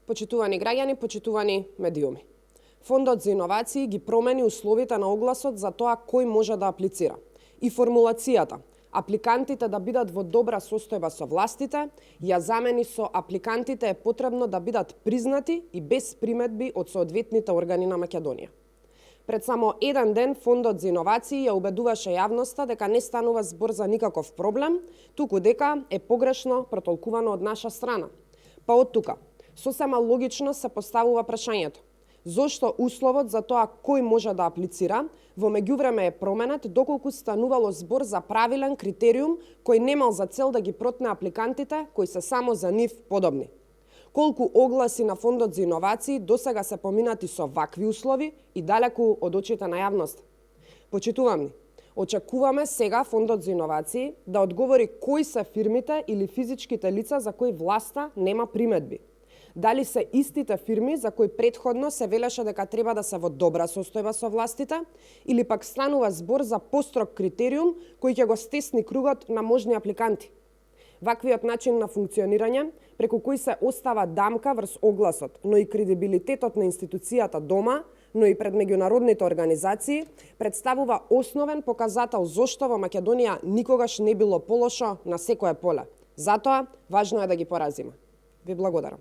Почитувани граѓани, почитувани медиуми. Фондот за иновации ги промени условите на огласот за тоа кој може да аплицира. И формулацијата апликантите да бидат во добра состојба со властите, ја замени со апликантите е потребно да бидат признати и без приметби од соодветните органи на Македонија. Пред само еден ден Фондот за иновации ја убедуваше јавноста дека не станува збор за никаков проблем, туку дека е погрешно протолкувано од наша страна. Па од тука, сосема логично се поставува прашањето: зошто условот за тоа кој може да аплицира во меѓувреме е променет, доколку станувало збор за правилен критериум кој немал за цел да ги протне апликантите кои се само за нив подобни? Колку огласи на Фондот за иновации досега се поминати со вакви услови и далеку од очите на јавност? Почитувани, очекуваме сега Фондот за иновации да одговори кои се фирмите или физичките лица за кои власта нема приметби. Дали се истите фирми за кои претходно се велеше дека треба да се во добра состојба со властите, или пак станува збор за построг критериум кој ќе го стесни кругот на можни апликанти? Ваквиот начин на функционирање, преку кој се остава дамка врз огласот, но и кредибилитетот на институцијата дома, но и пред меѓународните организации, представува основен показател зошто во Македонија никогаш не било полошо на секое поле. Затоа, важно е да ги поразиме. Ви благодарам.